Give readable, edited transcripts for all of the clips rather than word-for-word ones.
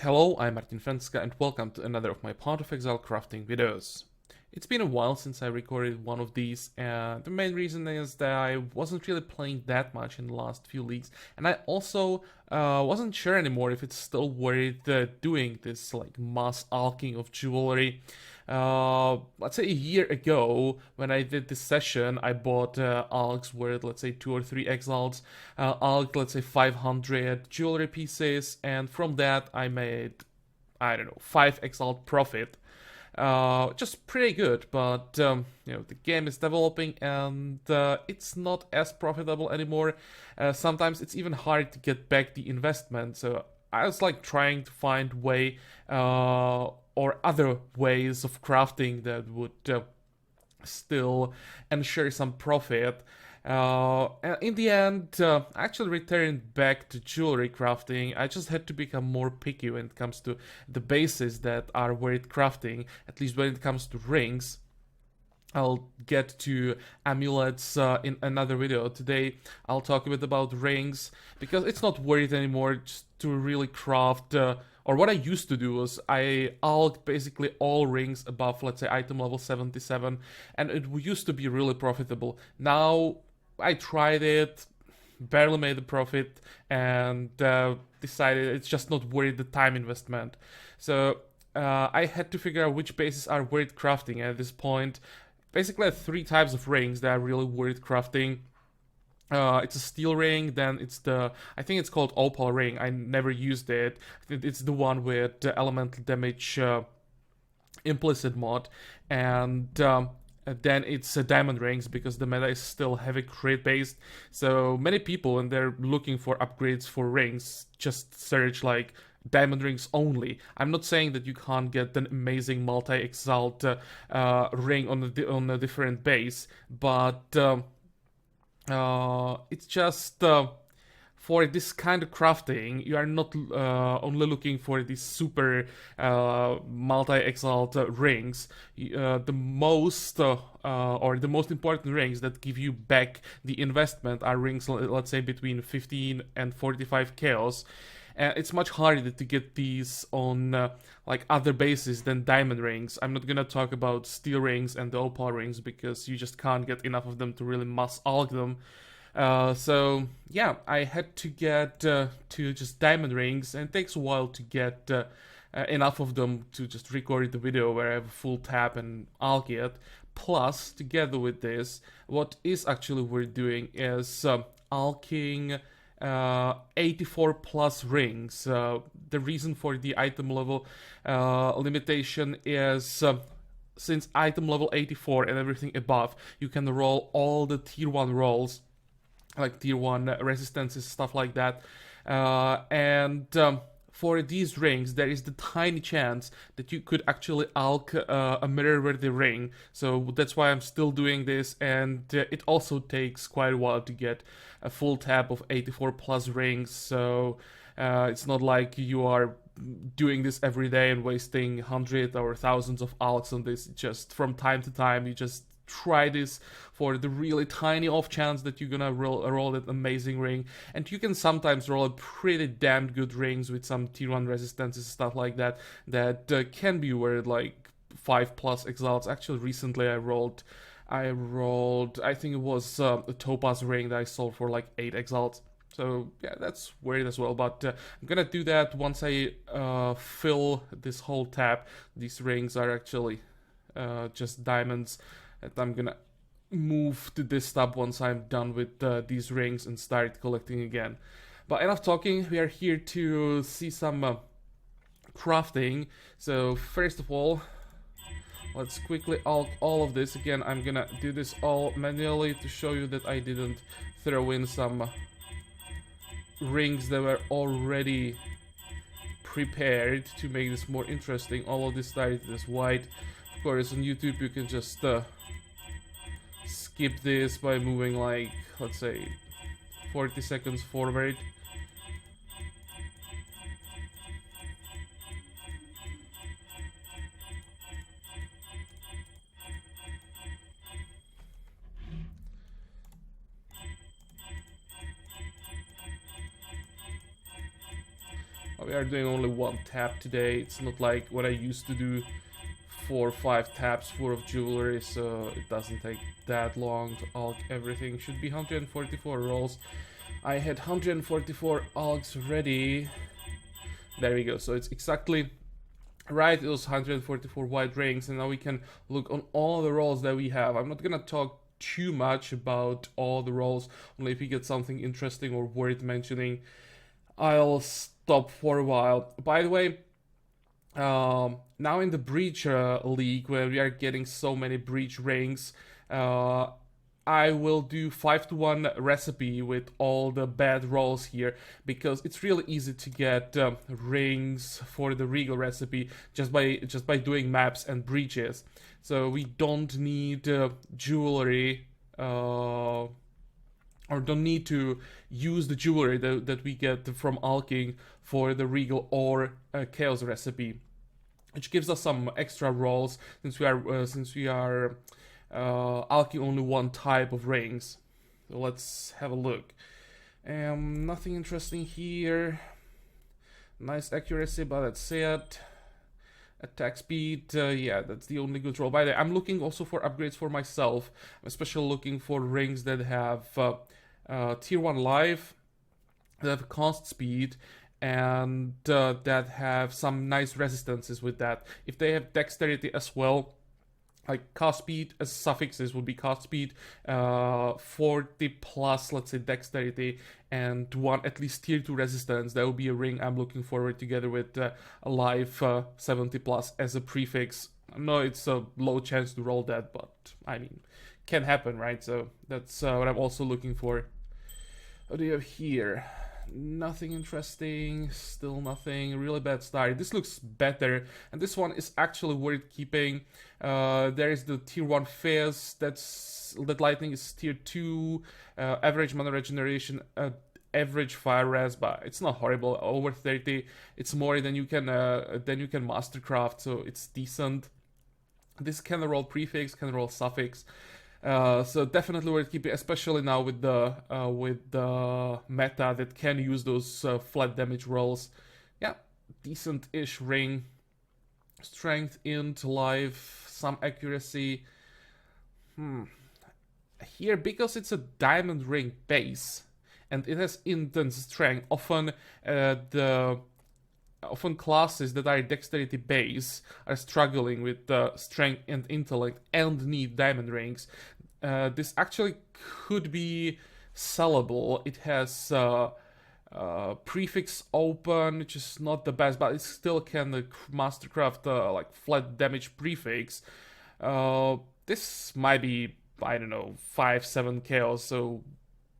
Hello, I'm Martin Fencka and welcome to another of my Part of Exile crafting videos. It's been a while since I recorded one of these, and the main reason is that I wasn't really playing that much in the last few leagues, and I also wasn't sure anymore if it's still worth doing this like mass alching of jewelry. Let's say a year ago, when I did this session, I bought alchs worth, let's say, 2 or 3 exiles, alch, let's say, 500 jewelry pieces, and from that I made, I don't know, 5 exiled profit. Just pretty good, but the game is developing and it's not as profitable anymore. Sometimes it's even hard to get back the investment. So I was like trying to find way or other ways of crafting that would still ensure some profit. In the end, I actually returned back to jewelry crafting. I just had to become more picky when it comes to the bases that are worth crafting, at least when it comes to rings. I'll get to amulets in another video. Today, I'll talk a bit about rings because it's not worth it anymore just to really craft. Or what I used to do was I alched basically all rings above, let's say, item level 77, and it used to be really profitable. Now I tried it, barely made a profit, and decided it's just not worth the time investment. So I had to figure out which bases are worth crafting at this point. Basically, I have 3 types of rings that are really worth crafting. It's a steel ring, then I think it's called opal ring. I never used it. It's the one with elemental damage implicit mod, and then it's diamond rings because the meta is still heavy crit based. So many people, when they're looking for upgrades for rings, just search like diamond rings only. I'm not saying that you can't get an amazing multi-exalt ring on a different base, but it's just for this kind of crafting, you are not only looking for these super multi-exalt rings. The most or the most important rings that give you back the investment are rings, let's say, between 15 and 45 chaos. It's much harder to get these on like other bases than diamond rings. I'm not gonna talk about steel rings and the opal rings because you just can't get enough of them to really mass alch them. So yeah, I had to get to just diamond rings, and it takes a while to get enough of them to just record the video where I have a full tab and alch it. Plus, together with this, what is actually worth doing is alching 84 plus rings. The reason for the item level limitation is since item level 84 and everything above, you can roll all the tier 1 rolls, like tier 1 resistances, stuff like that. And for these rings, there is the tiny chance that you could actually alch a mirror-worthy ring. So that's why I'm still doing this, and it also takes quite a while to get a full tab of 84 plus rings. So it's not like you are doing this every day and wasting hundreds or thousands of alchs on this. Just from time to time, you just try this for the really tiny off chance that you're gonna roll that amazing ring. And you can sometimes roll a pretty damn good rings with some tier 1 resistances, stuff like that, that can be worth like 5 plus exalts. Actually, recently I rolled, I think it was a topaz ring that I sold for like 8 exalts. So yeah, that's weird as well, but I'm gonna do that once I fill this whole tab. These rings are actually just diamonds, and I'm gonna move to this tab once I'm done with these rings and start collecting again. But enough talking, we are here to see some crafting. So first of all, let's quickly alch all of this. Again, I'm gonna do this all manually to show you that I didn't throw in some rings that were already prepared to make this more interesting. All of this started as white. Of course, on YouTube you can just skip this by moving like, let's say, 40 seconds forward. we are doing only one tap today. It's not like what I used to do 4 or 5 taps worth of jewelry, so it doesn't take that long to alch everything. Should be 144 rolls. I had 144 alchs ready. There we go, so it's exactly right, those 144 white rings, and now we can look on all the rolls that we have. I'm not gonna talk too much about all the rolls, only if we get something interesting or worth mentioning, I'll stop for a while. By the way, now in the Breach League, where we are getting so many Breach rings, I will do 5-to-1 recipe with all the bad rolls here, because it's really easy to get rings for the Regal recipe just by doing maps and breaches. So we don't need jewelry, or don't need to use the jewelry that we get from Alching for the Regal or Chaos recipe, which gives us some extra rolls since we are alching only one type of rings. So let's have a look. Nothing interesting here. Nice accuracy, but that's it. Attack speed, yeah, that's the only good roll. By the way, I'm looking also for upgrades for myself. I'm especially looking for rings that have tier 1 life, that have cost speed, and that have some nice resistances with that. If they have dexterity as well, like cost speed as suffixes would be cost speed, 40 plus, let's say, dexterity, and one at least tier 2 resistance. That would be a ring I'm looking forward together with a life 70 plus as a prefix. I know it's a low chance to roll that, but I mean, can happen, right? So that's what I'm also looking for. What do you have here? Nothing interesting, still nothing, really bad start. This looks better, and this one is actually worth keeping. There is the tier 1 Fizz, that lightning is tier 2, average mana regeneration, average fire res, but it's not horrible, over 30. It's more than you can mastercraft, so it's decent. This can roll prefix, can roll suffix. So definitely worth keeping, especially now with the meta that can use those flat damage rolls. Yeah, decent-ish ring. Strength, int, life, some accuracy. Here, because it's a diamond ring base and it has int and strength, often classes that are dexterity base are struggling with strength and intellect and need diamond rings. This actually could be sellable. It has prefix open, which is not the best, but it still can mastercraft like flat damage prefix. This might be, I don't know, 5-7 chaos, so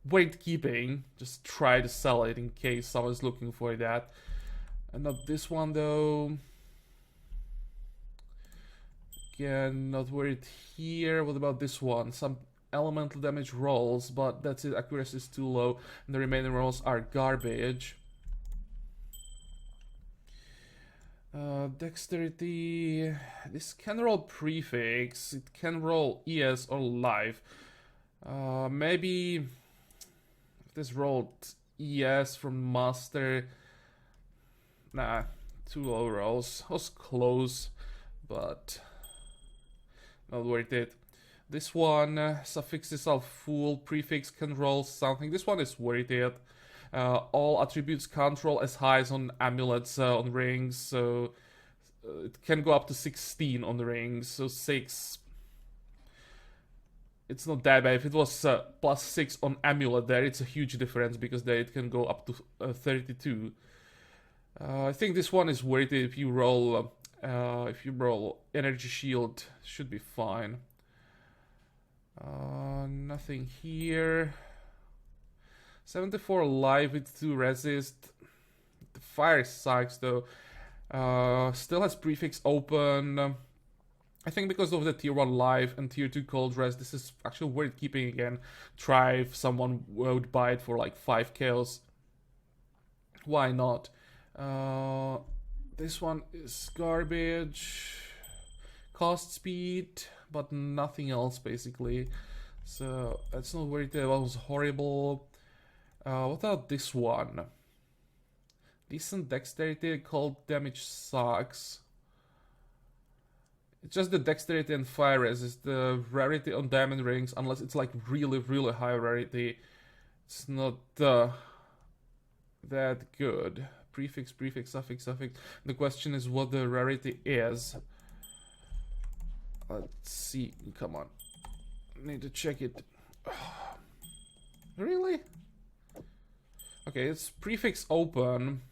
worth keeping. Just try to sell it in case someone's looking for that. And not this one though. Again, not worried here. What about this one? Some elemental damage rolls, but that's it. Accuracy is too low, and the remaining rolls are garbage. Dexterity. This can roll prefix. It can roll ES or life. Maybe if this rolled ES from master. Nah, too low rolls. Was close, but not worth it. This one, suffixes are full, prefix can roll something. This one is worth it. All attributes can't roll as high as on amulets on rings, so it can go up to 16 on the rings, so 6. It's not that bad. If it was plus 6 on amulet there, it's a huge difference, because there it can go up to 32. I think this one is worth it. If you roll energy shield, should be fine. Nothing here. 74 life with 2 resist. The fire sucks though. Still has prefix open. I think because of the tier 1 life and tier 2 cold rest, this is actually worth keeping again. Try if someone would buy it for like 5 kills. Why not? This one is garbage. Cost speed, but nothing else basically. So that's not worth it. That was horrible. What about this one? Decent dexterity, cold damage sucks. It's just the dexterity and fire resist. The rarity on diamond rings, unless it's like really high rarity, it's not that good. Prefix, prefix, suffix, suffix. The question is what the rarity is. Let's see. Come on. Need to check it. Really? Okay, it's prefix open.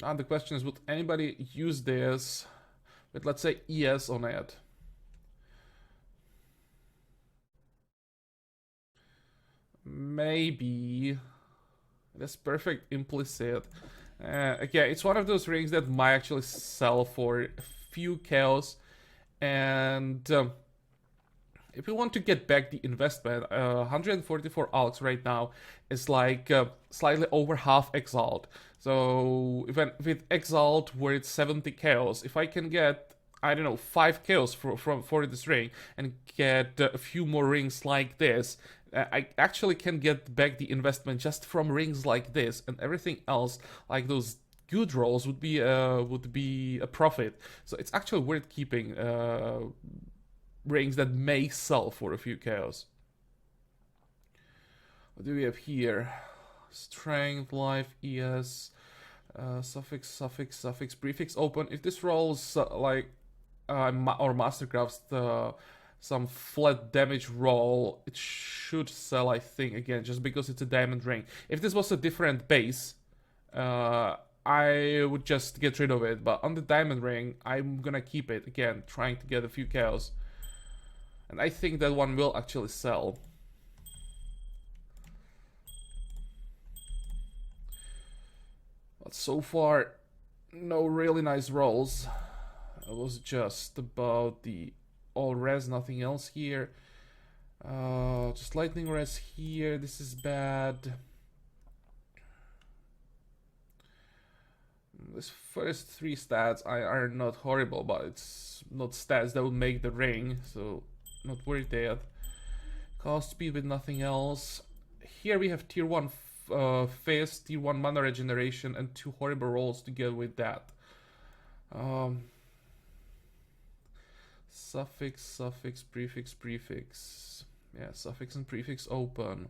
And the question is, would anybody use this with, let's say, ES on it? Maybe. That's perfect implicit. Okay, it's one of those rings that might actually sell for a few chaos. And if we want to get back the investment, 144 alchs right now is like slightly over half exiled. So even with exiled where it's 70 chaos, if I can get, I don't know, 5 chaos for this ring and get a few more rings like this, I actually can get back the investment just from rings like this, and everything else, like those good rolls, would be a profit. So it's actually worth keeping rings that may sell for a few chaos. What do we have here? Strength, life, ES, suffix, suffix, suffix, prefix open. If this rolls like or mastercrafts some flat damage roll, it should sell, I think, again, just because it's a diamond ring. If this was a different base, I would just get rid of it, but on the diamond ring, I'm gonna keep it, again, trying to get a few chaos. And I think that one will actually sell. But so far, no really nice rolls. It was just about the all res, nothing else here. Just lightning res here. This is bad. These first 3 stats are not horrible, but it's not stats that will make the ring, so not worried that. Cost speed with nothing else. Here we have tier 1 phase, tier 1 mana regeneration, and 2 horrible rolls to get with that. Suffix, suffix, prefix, prefix. Yeah, suffix and prefix open.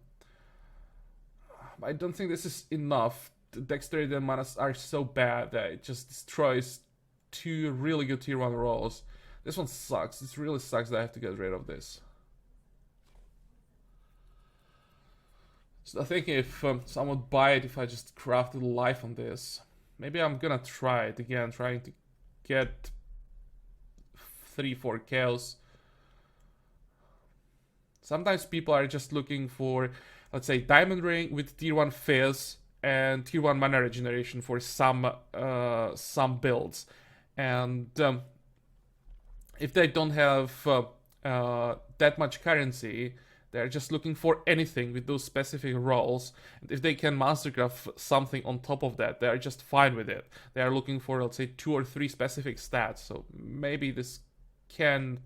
I don't think this is enough. The dexterity and mana are so bad that it just destroys 2 really good tier 1 rolls. This one sucks. This really sucks that I have to get rid of this. So I think if someone would buy it, if I just crafted life on this. Maybe I'm gonna try it again, trying to get 3-4 chaos. Sometimes people are just looking for, let's say, diamond ring with tier 1 fizz and tier 1 mana regeneration for some builds. And if they don't have that much currency, they're just looking for anything with those specific rolls. And if they can mastercraft something on top of that, they're just fine with it. They are looking for, let's say, 2 or 3 specific stats. So maybe this can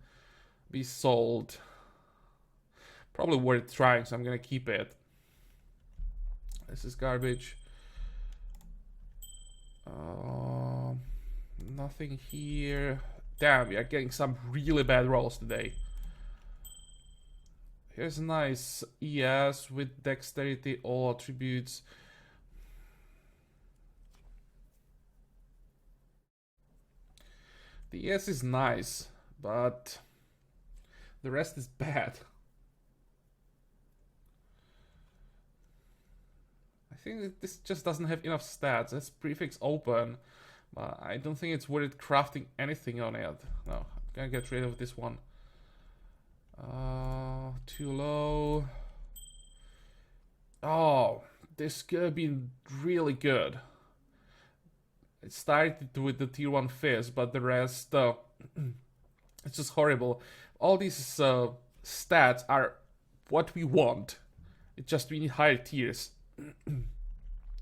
be sold. Probably worth trying, so I'm gonna keep it. This is garbage. Nothing here. Damn, we are getting some really bad rolls today. Here's a nice ES with dexterity, all attributes. The ES is nice, but the rest is bad. I think that this just doesn't have enough stats. That's prefix open, but I don't think it's worth crafting anything on it. No, I'm gonna get rid of this one. Too low. Oh, this could have been really good. It started with the tier 1 fizz, but the rest, it's just horrible. All these stats are what we want. It's just we need higher tiers.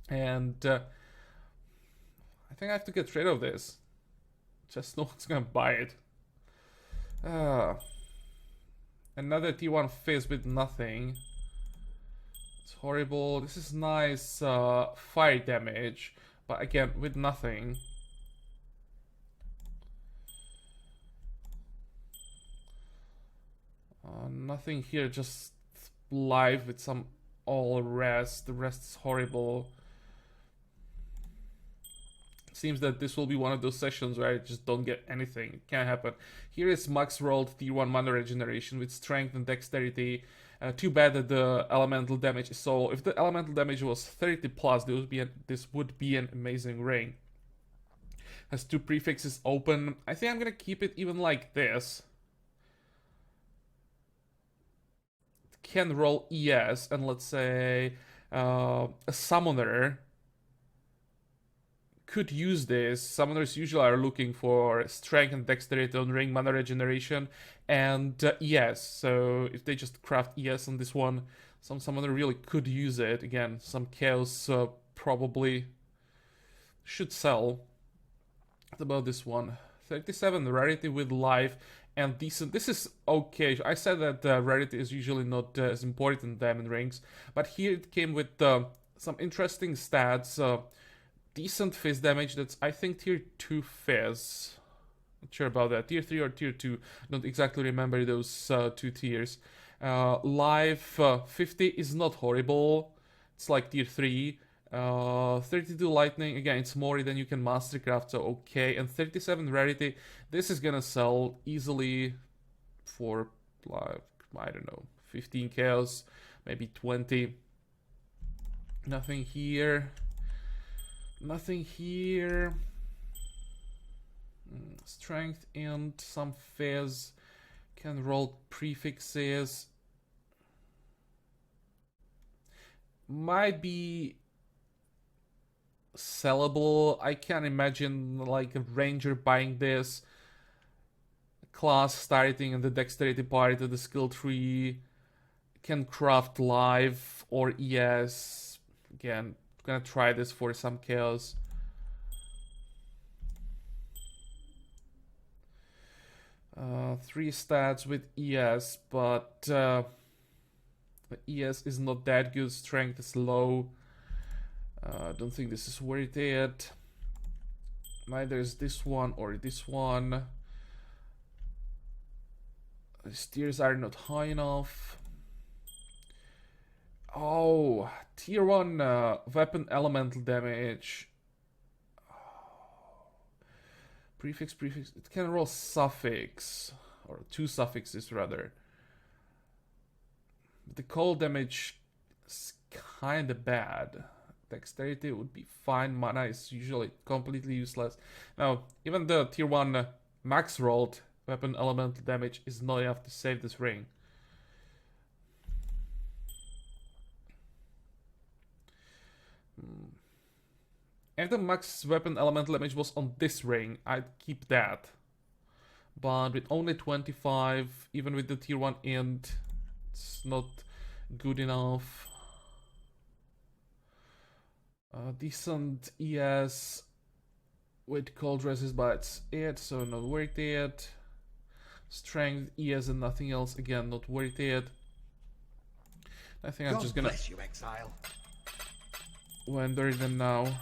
And I think I have to get rid of this. Just no one's gonna buy it. Another T1 fizz with nothing. It's horrible. This is nice fire damage, but again, with nothing. Nothing here, just live with some all rest. The rest is horrible. Seems that this will be one of those sessions where I just don't get anything. It can't happen. Here is max rolled tier 1 mana regeneration with strength and dexterity. Too bad that the elemental damage is so low. If the elemental damage was 30 plus, this would be an amazing ring. Has 2 prefixes open. I think I'm gonna keep it even like this. It can roll ES, and let's say a summoner could use this. Summoners usually are looking for strength and dexterity on ring, mana regeneration, and ES. So if they just craft ES on this one, some summoner really could use it. Again, some chaos probably should sell. What about this one? 37 rarity with life and decent. This is okay. I said that rarity is usually not as important in diamond rings, but here it came with some interesting stats. Decent fizz damage. That's, I think, tier 2 fizz. Not sure about that. Tier 3 or tier 2. Don't exactly remember those 2 tiers. Life 50 is not horrible. It's like tier 3. 32 lightning. Again, it's more than you can mastercraft, so okay. And 37 rarity. This is gonna sell easily for, like, I don't know, 15 chaos, maybe 20. Nothing here. Nothing here. Strength and some fizz. Can roll prefixes. Might be sellable. I can't imagine like a ranger buying this. Class starting in the dexterity part of the skill tree. Can craft live or ES. Again, gonna try this for some chaos. Three stats with ES, but the ES is not that good. Strength is low. Don't think this is worth it. Neither is this one or this one. These tiers are not high enough. Oh, tier 1 weapon elemental damage. Prefix. It can roll suffix. Or 2 suffixes, rather. The cold damage is kinda bad. Dexterity would be fine. Mana is usually completely useless. Now, even the tier 1 max rolled weapon elemental damage is not enough to save this ring. If the max weapon elemental damage was on this ring, I'd keep that. But with only 25, even with the tier 1 int, it's not good enough. Decent ES with cold resist, but it's it, so not worth it. Strength, ES, and nothing else. Again, not worth it. I think I'm just gonna bless you, Exile. Wonder them now.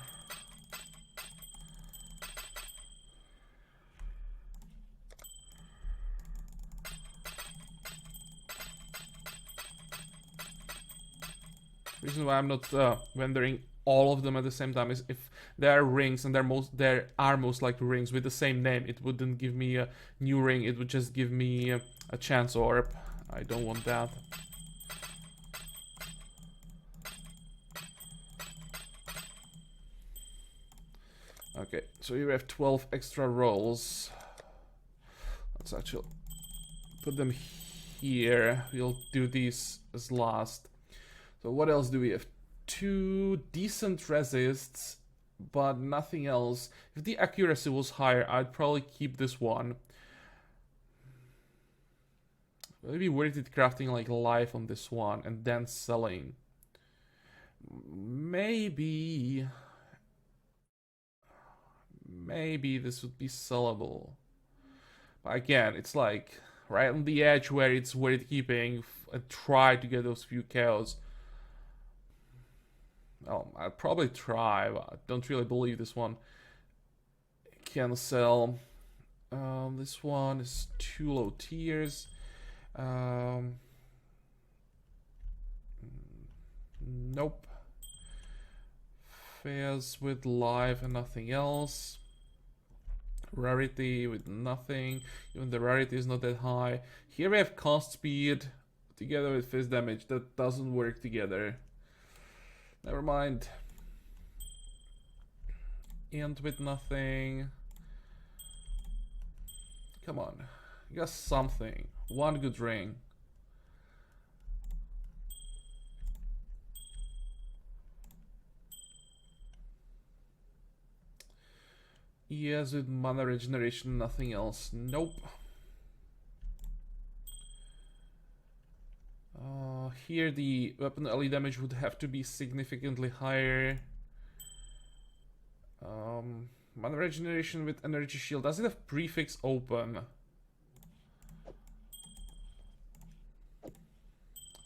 Reason why I'm not rendering all of them at the same time is if there are rings and there are most likely rings with the same name, it wouldn't give me a new ring, it would just give me a chance orb. I don't want that. Okay, so here we have 12 extra rolls. Let's actually put them here. We'll do these as last. So what else do we have? 2 decent resists, but nothing else. If the accuracy was higher, I'd probably keep this one. Maybe worth it crafting like life on this one and then selling. Maybe this would be sellable. But again, it's like right on the edge where it's worth keeping and try to get those few chaos. Oh, I'd probably try, but I don't really believe this one can sell. This one is too low tiers. Nope. Fails with live and nothing else. Rarity with nothing. Even the rarity is not that high. Here we have cost speed together with fizz damage. That doesn't work together. Never mind. Int with nothing. Come on. You got something. One good ring. Yes, with mana regeneration, nothing else. Nope. Here the weapon LE damage would have to be significantly higher. Mana regeneration with energy shield. Does it have prefix open?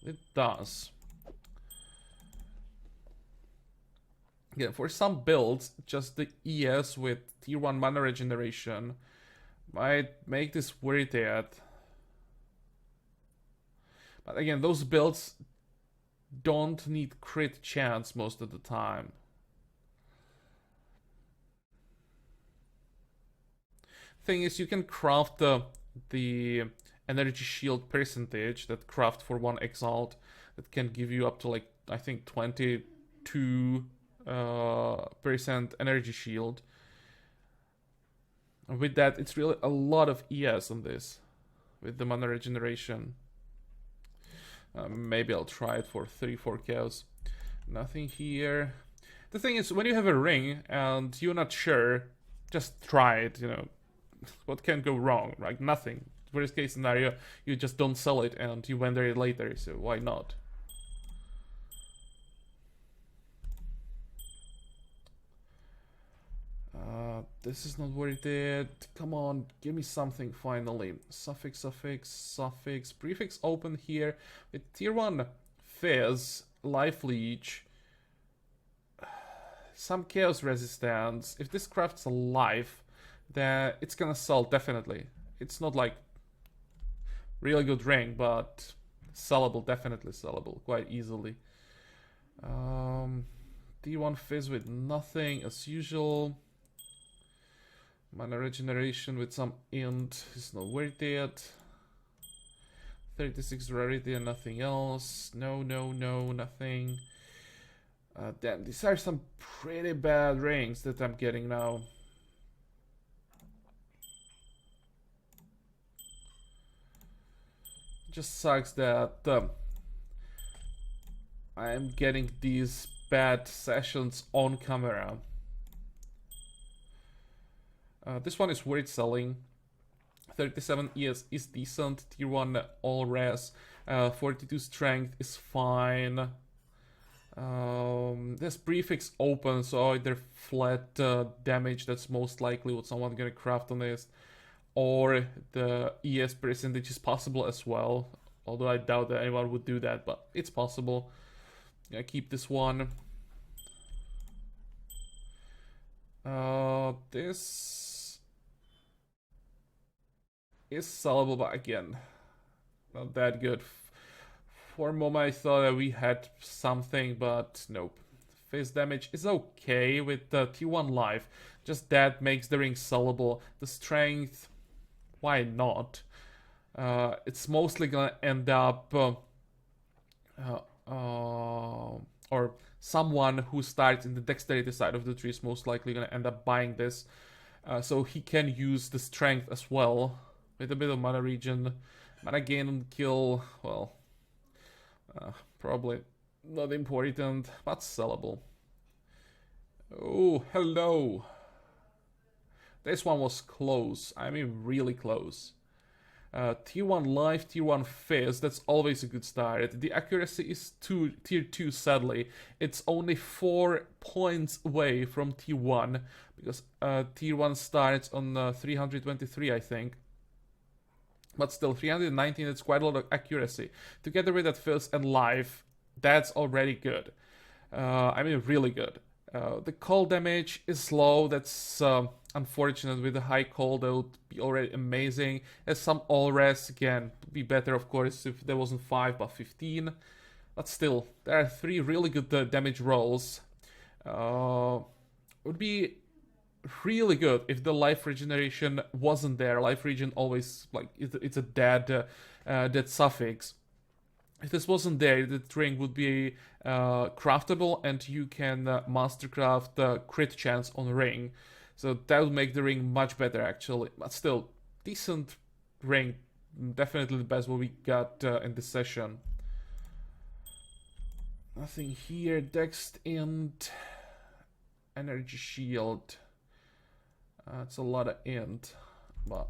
It does. Yeah, for some builds, just the ES with tier 1 mana regeneration might make this worth it. But again, those builds don't need crit chance most of the time. Thing is, you can craft the energy shield percentage that craft for one Exile that can give you up to like, I think 22% energy shield. And with that, it's really a lot of ES on this with the mana regeneration. Maybe I'll try it for 3-4 chaos. Nothing here. The thing is, when you have a ring and you're not sure, just try it, you know. What can go wrong? Like nothing. Worst case scenario, you just don't sell it and you vendor it later, so why not? This is not worth it. Come on, give me something finally. Suffix, suffix, suffix. Prefix open here with tier 1 fizz, life leech, some chaos resistance. If this crafts a life, then it's gonna sell definitely. It's not like really good ring, but sellable, definitely sellable, quite easily. D1 fizz with nothing as usual. Mana regeneration with some int is not worth it. 36 rarity and nothing else. No, no, no, nothing. Damn, these are some pretty bad rings that I'm getting now. Just sucks that I'm getting these bad sessions on camera. This one is worth selling. 37 ES is decent. Tier 1 all res. 42 strength is fine. This prefix open, so either flat damage, that's most likely what someone's gonna craft on this, or the ES percentage is possible as well. Although I doubt that anyone would do that, but it's possible. Gonna keep this one. This is sellable, but again, not that good. For a moment I thought that we had something, but nope. Face damage is okay with the T1 life. Just that makes the ring sellable. The strength, why not? It's mostly gonna end up, or someone who starts in the dexterity side of the tree is most likely gonna end up buying this. So he can use the strength as well. With a bit of mana regen. Mana gain and kill, well, probably not important, but sellable. Oh, hello. This one was close. I mean, really close. Tier 1 life, tier 1 fizz, that's always a good start. The accuracy is tier 2, sadly. It's only 4 points away from tier 1, because tier 1 starts on 323, I think. But still, 319, it's quite a lot of accuracy. Together with that fizz and life, that's already good. I mean, really good. The cold damage is low. That's unfortunate. With the high cold, that would be already amazing. As some all res again, would be better, of course, if there wasn't 5 but 15. But still, there are 3 really good damage rolls. Would be really good if the life regeneration wasn't there. Life regen always like it's a dead suffix. If this wasn't there, the ring would be craftable, and you can mastercraft crit chance on ring. So that would make the ring much better, actually. But still, decent ring. Definitely the best what we got in this session. Nothing here. Dex int. Energy shield. It's a lot of int, but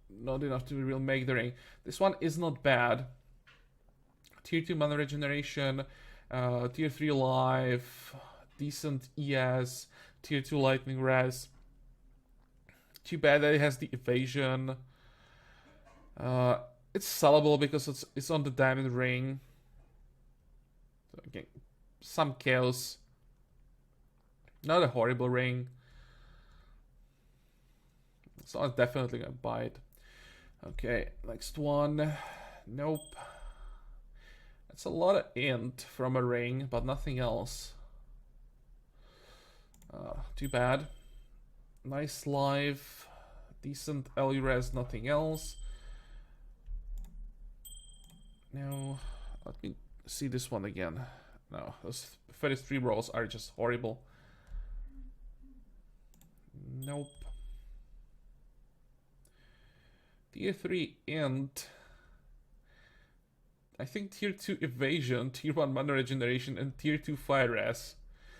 not enough to really make the ring. This one is not bad. Tier 2 mana regeneration, Tier 3 life, decent ES, Tier 2 lightning res. Too bad that it has the evasion. It's sellable because it's on the diamond ring. So again, some chaos. Not a horrible ring. So I'm definitely gonna buy it. Okay, next one. Nope. It's a lot of int from a ring, but nothing else. Too bad. Nice life. Decent LE res, nothing else. No. Let me see this one again. No, those first 3 rolls are just horrible. Nope. Tier 3 int. I think Tier 2 evasion, Tier 1 mana regeneration, and Tier 2 fire res.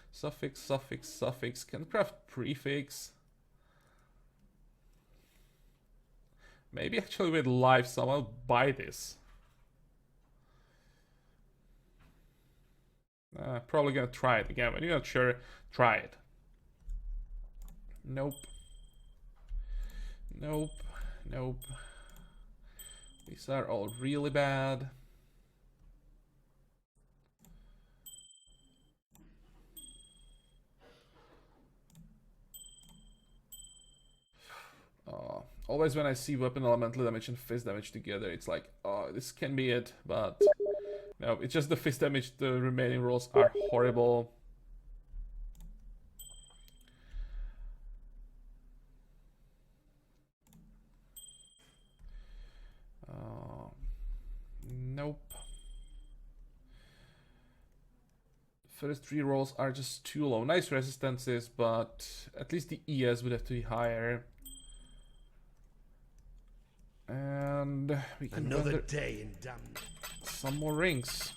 Suffix, suffix, suffix. Can craft prefix. Maybe actually with life someone will buy this. Probably gonna try it again. When you're not sure, try it. Nope. Nope. Nope. These are all really bad. Always when I see weapon elemental damage and fist damage together, it's like, oh, this can be it, but no, it's just the fist damage. The remaining rolls are horrible. Nope. First 3 rolls are just too low. Nice resistances, but at least the ES would have to be higher. And we can another day in damn some more rings.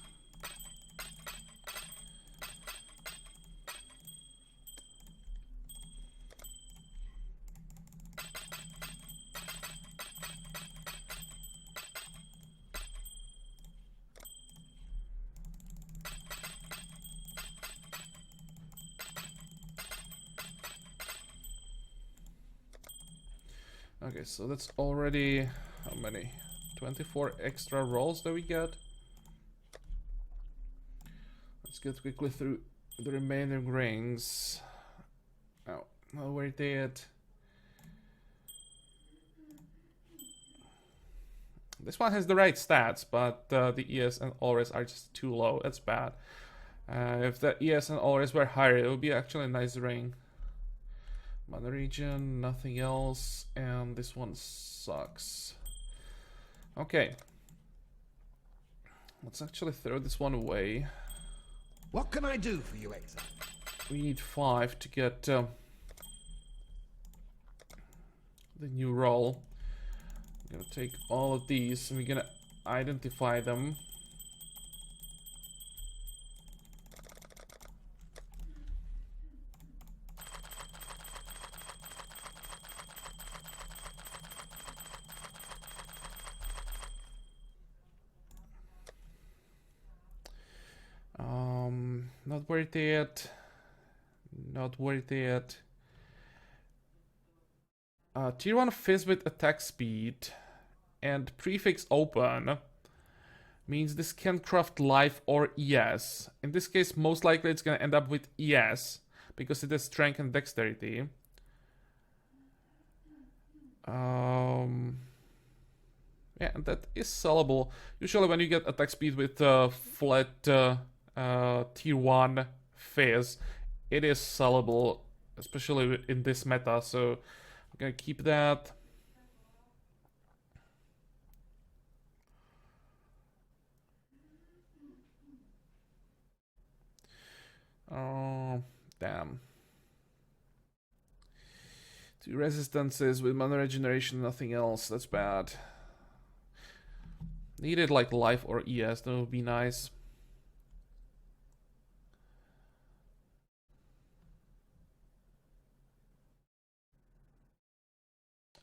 Okay, so that's already how many? 24 extra rolls that we get. Let's get quickly through the remaining rings. Oh, well, we're dead. This one has the right stats, but the ES and Alres are just too low. That's bad. If the ES and Alres were higher, it would be actually a nice ring. Mana region, nothing else, and this one sucks. Okay. Let's actually throw this one away. What can I do for you, Exile? We need 5 to get the new roll. I'm gonna take all of these and we're gonna identify them. Not worth it. Not worth it. Tier 1 fizz with attack speed and prefix open means this can craft life or ES. In this case, most likely it's gonna end up with ES because it has strength and dexterity. Yeah, and that is sellable. Usually when you get attack speed with flat tier 1 phase, it is sellable, especially in this meta, so I'm gonna keep that. Oh, damn. 2 resistances with mana regeneration, nothing else. That's bad. Needed like life or ES, that would be nice.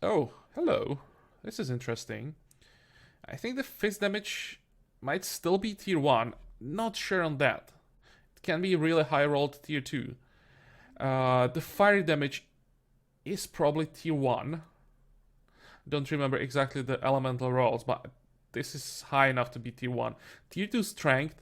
Oh, hello. This is interesting. I think the fist damage might still be tier 1. Not sure on that. It can be really high rolled tier 2. The fire damage is probably tier 1. Don't remember exactly the elemental rolls, but this is high enough to be tier 1. Tier 2 strength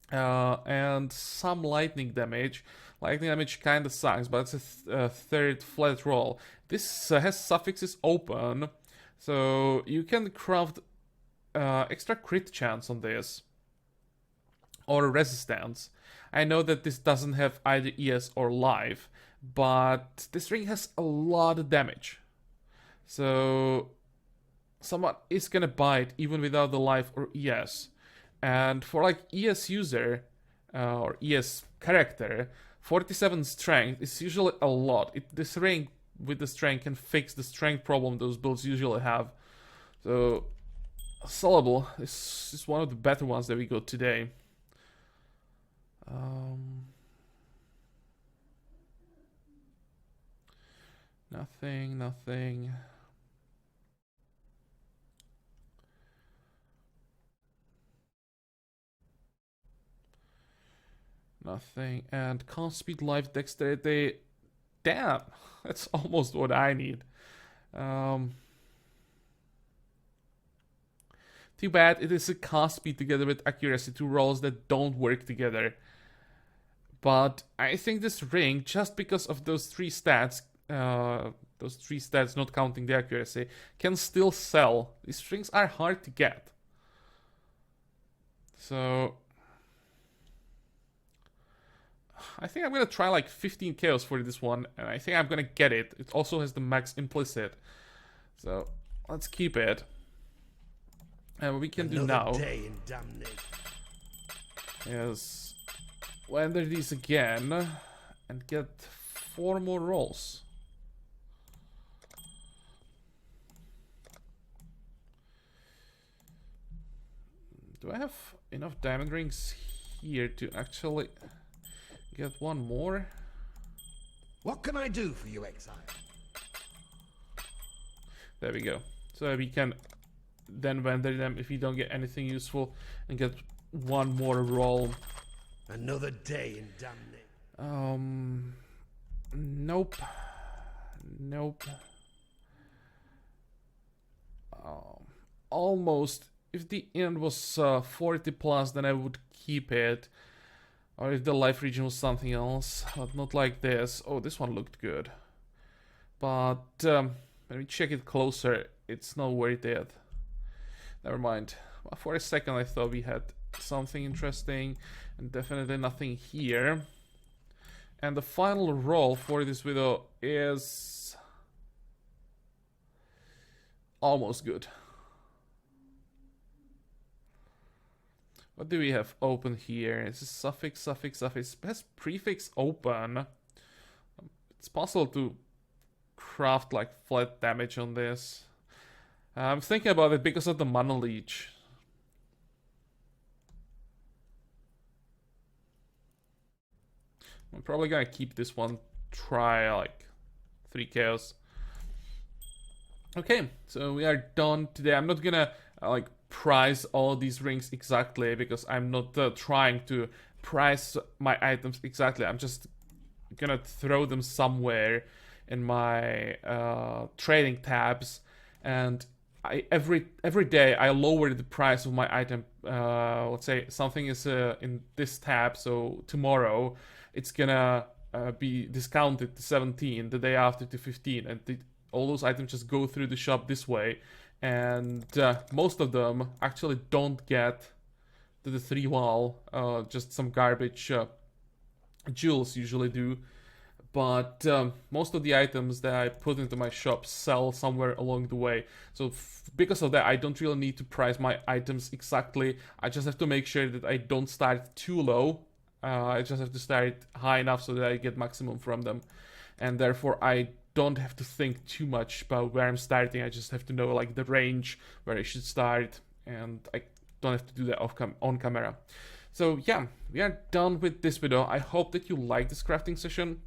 and some lightning damage. Lightning damage kinda sucks, but it's a third flat roll. This has suffixes open, so you can craft extra crit chance on this. Or resistance. I know that this doesn't have either ES or life, but this ring has a lot of damage. So someone is gonna buy it even without the life or ES. And for like ES user or ES character, 47 strength is usually a lot. This ring with the strength can fix the strength problem those builds usually have. So sellable. This is one of the better ones that we got today. Nothing. Nothing. And con speed, life, dexterity. Damn, that's almost what I need. Too bad it is a cost speed together with accuracy, 2 rolls that don't work together. But I think this ring, just because of those 3 stats, not counting the accuracy, can still sell. These rings are hard to get. So I think I'm gonna try like 15 chaos for this one, and I think I'm gonna get it. It also has the max implicit. So let's keep it. And what we can do now is render these again and get 4 more rolls. Do I have enough diamond rings here to actually get 1 more? What can I do for you, Exile? There we go. So we can then render them if you don't get anything useful and get 1 more roll. Another day in damnation. Nope. Almost. If the end was 40 plus, then I would keep it. Or if the life region was something else, but not like this. Oh, this one looked good. But when we check it closer, it's not worth it. Never mind. For a second I thought we had something interesting, and definitely nothing here. And the final roll for this video is almost good. What do we have open here? Is this suffix? It has prefix open. It's possible to craft like flat damage on this. I'm thinking about it because of the mana leech. I'm probably gonna keep this one, try like 3 chaos. Okay, so we are done today. I'm not gonna like price all these rings exactly because I'm not trying to price my items exactly. I'm just gonna throw them somewhere in my trading tabs, and every day I lower the price of my item. Let's say something is in this tab, so tomorrow it's gonna be discounted to 17, the day after to 15, and all those items just go through the shop this way, and most of them actually don't get to the 3 wall. Just some garbage jewels usually do. But most of the items that I put into my shop sell somewhere along the way. So because of that, I don't really need to price my items exactly. I just have to make sure that I don't start too low. I just have to start high enough so that I get maximum from them. And therefore, I don't have to think too much about where I'm starting. I just have to know like the range where I should start. And I don't have to do that on camera. So yeah, we are done with this video. I hope that you liked this crafting session.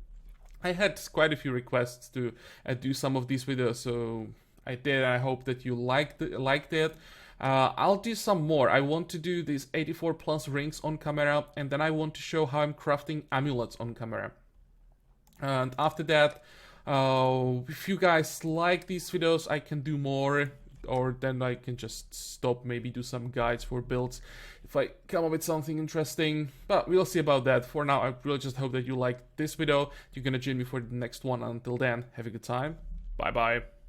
I had quite a few requests to do some of these videos, so I did. I hope that you liked it. I'll do some more. I want to do these 84 plus rings on camera, and then I want to show how I'm crafting amulets on camera. And after that, if you guys like these videos, I can do more, or then I can just stop, maybe do some guides for builds if I come up with something interesting, but we'll see about that. For now, I really just hope that you liked this video. You're gonna join me for the next one. Until then, have a good time. Bye bye.